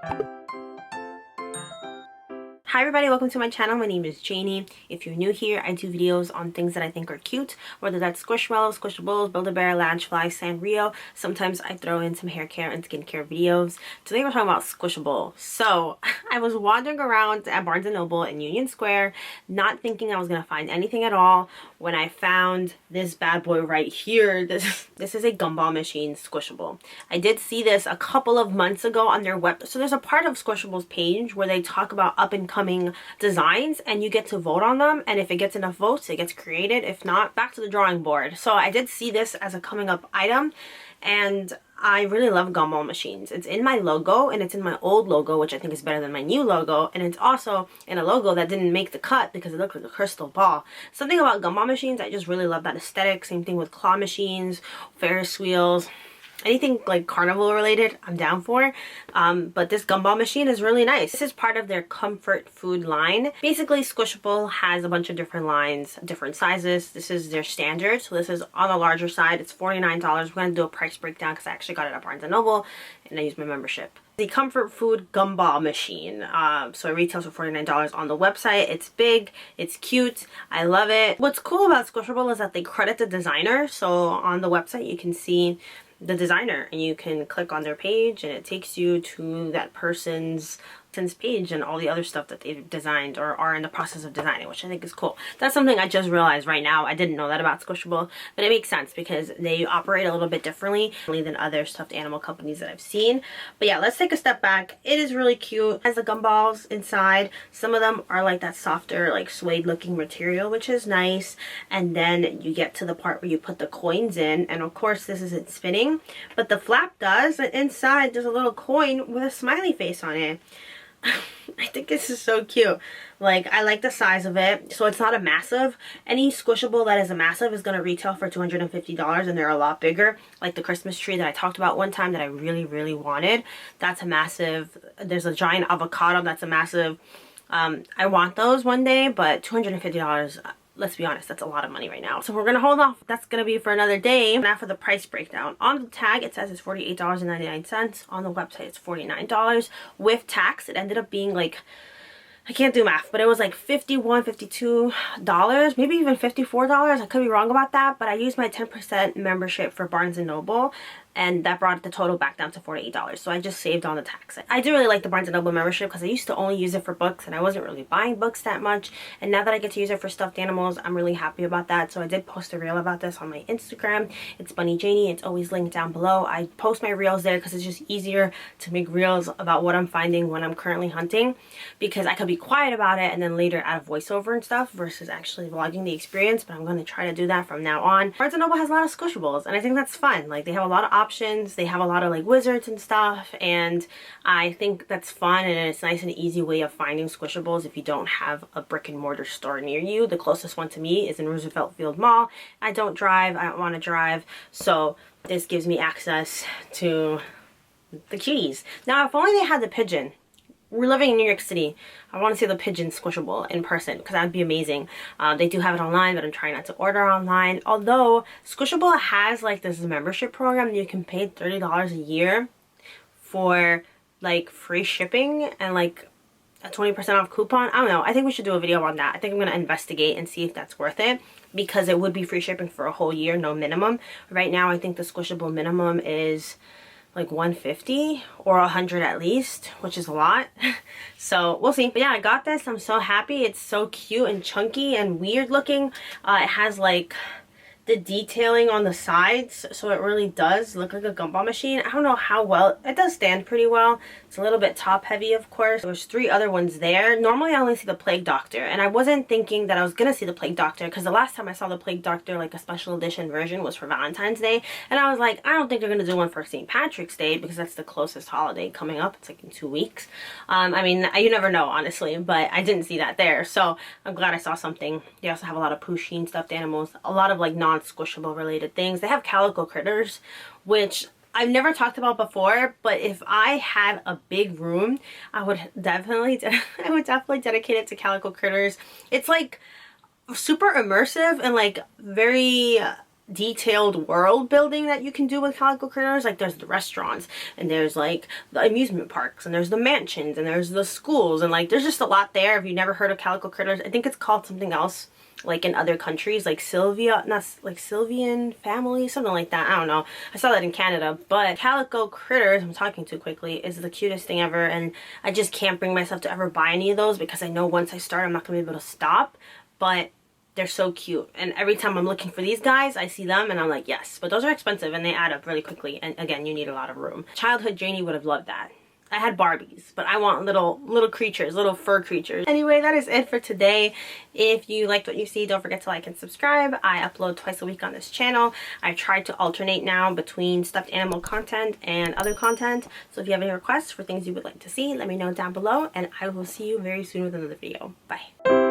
Hi everybody, welcome to my channel. My name is Janie. If you're new here, I do videos on things that I think are cute, whether that's Squishmallow, Squishables, Build-A-Bear, Loungefly, Sanrio. Sometimes I throw in some hair care and skincare videos. Today we're talking about Squishable. So I was wandering around at Barnes & Noble in Union Square, not thinking I was going to find anything at all, when I found this bad boy right here. This is a gumball machine Squishable. I did see this a couple of months ago on their website. So there's a part of Squishable's page where they talk about up and coming designs and you get to vote on them, and if it gets enough votes it gets created. If not, back to the drawing board. So I did see this as a coming up item, and I really love gumball machines. It's in my logo, and it's in my old logo, which I think is better than my new logo, and it's also in a logo that didn't make the cut because it looked like a crystal ball. Something about gumball machines, I just really love that aesthetic. Same thing with claw machines, Ferris wheels, anything like carnival related, I'm down for. But this gumball machine is really nice. This is part of their Comfort Food line. Basically, Squishable has a bunch of different lines, different sizes. This is their standard, so this is on the larger side. It's $49. We're going to do a price breakdown because I actually got it at Barnes & Noble and I used my membership. The Comfort Food Gumball Machine. So it retails for $49 on the website. It's big, it's cute, I love it. What's cool about Squishable is that they credit the designer. So on the website you can see the designer and you can click on their page and it takes you to that person's page and all the other stuff that they've designed or are in the process of designing, which I think is cool. That's something I just realized right now. I didn't know that about Squishable, but it makes sense because they operate a little bit differently than other stuffed animal companies that I've seen. But yeah, let's take a step back. It is really cute. It has the gumballs inside. Some of them are like that softer, like suede looking material, which is nice. And then you get to the part where you put the coins in, and of course this isn't spinning, but the flap does, and inside there's a little coin with a smiley face on it. I think this is so cute. Like, I like the size of it. So it's not a massive. Any Squishable that is a massive is going to retail for $250, and they're a lot bigger. Like the Christmas tree that I talked about one time that I really wanted. That's a massive. There's a giant avocado that's a massive. I want those one day, but $250, let's be honest, that's a lot of money right now. So we're going to hold off. That's going to be for another day. Now for the price breakdown. On the tag, it says it's $48.99. On the website, it's $49. With tax, it ended up being like, I can't do math, but it was like $51, $52, maybe even $54. I could be wrong about that, but I used my 10% membership for Barnes & Noble, and that brought the total back down to $48. So I just saved on the tax. I do really like the Barnes & Noble membership because I used to only use it for books and I wasn't really buying books that much. And now that I get to use it for stuffed animals, I'm really happy about that. So I did post a reel about this on my Instagram. It's BunnyJanie. It's always linked down below. I post my reels there because it's just easier to make reels about what I'm finding when I'm currently hunting, because I could be quiet about it and then later add a voiceover and stuff versus actually vlogging the experience. But I'm going to try to do that from now on. Barnes & Noble has a lot of Squishables and I think that's fun. Like, they have a lot of options. They have a lot of like wizards and stuff, and I think that's fun, and it's a nice and easy way of finding Squishables if you don't have a brick and mortar store near you. The closest one to me is in Roosevelt Field Mall. I don't drive. I don't want to drive, so this gives me access to the cuties. Now, if only they had the pigeon. We're living in New York City. I want to see the pigeon Squishable in person because that would be amazing. They do have it online, but I'm trying not to order online. Although Squishable has like this membership program, you can pay $30 a year for like free shipping and like a 20% off coupon. I don't know. I think we should do a video on that. I think I'm going to investigate and see if that's worth it, because it would be free shipping for a whole year, no minimum. Right now, I think the Squishable minimum is like $150 or $100 at least, which is a lot. So we'll see. But yeah, I got this. I'm so happy. It's so cute and chunky and weird looking. It has like the detailing on the sides, so it really does look like a gumball machine. I don't know how well it does stand. Pretty well. It's a little bit top heavy, of course. There's 3 other ones there. Normally I only see the Plague Doctor, and I wasn't thinking that I was gonna see the Plague Doctor because the last time I saw the Plague Doctor, like a special edition version, was for Valentine's Day, and I was like, I don't think they're gonna do one for St. Patrick's Day because that's the closest holiday coming up. It's like in 2 weeks. I mean, you never know, honestly, but I didn't see that there, so I'm glad I saw something. They also have a lot of Pusheen stuffed animals, a lot of like non-Squishable related things. They have calico critters, which I've never talked about before, but if I had a big room, I would definitely dedicate it to calico critters. It's like super immersive and like very detailed world building that you can do with Calico Critters. Like there's the restaurants, and there's like the amusement parks, and there's the mansions, and there's the schools, and like there's just a lot there. If you've never heard of Calico Critters, I think it's called something else like in other countries, like Sylvia, not like Sylvian family, something like that. I don't know. I saw that in Canada. But Calico Critters, I'm talking too quickly, is the cutest thing ever, and I just can't bring myself to ever buy any of those because I know once I start I'm not gonna be able to stop. But they're so cute, and every time I'm looking for these guys, I see them and I'm like, yes. But those are expensive and they add up really quickly, and again, you need a lot of room. Childhood Janie would have loved that. I had Barbies, but I want little creatures, little fur creatures. Anyway, that is it for today. If you liked what you see, don't forget to like and subscribe. I upload twice a week on this channel. I try to alternate now between stuffed animal content and other content. So if you have any requests for things you would like to see, let me know down below, and I will see you very soon with another video. Bye.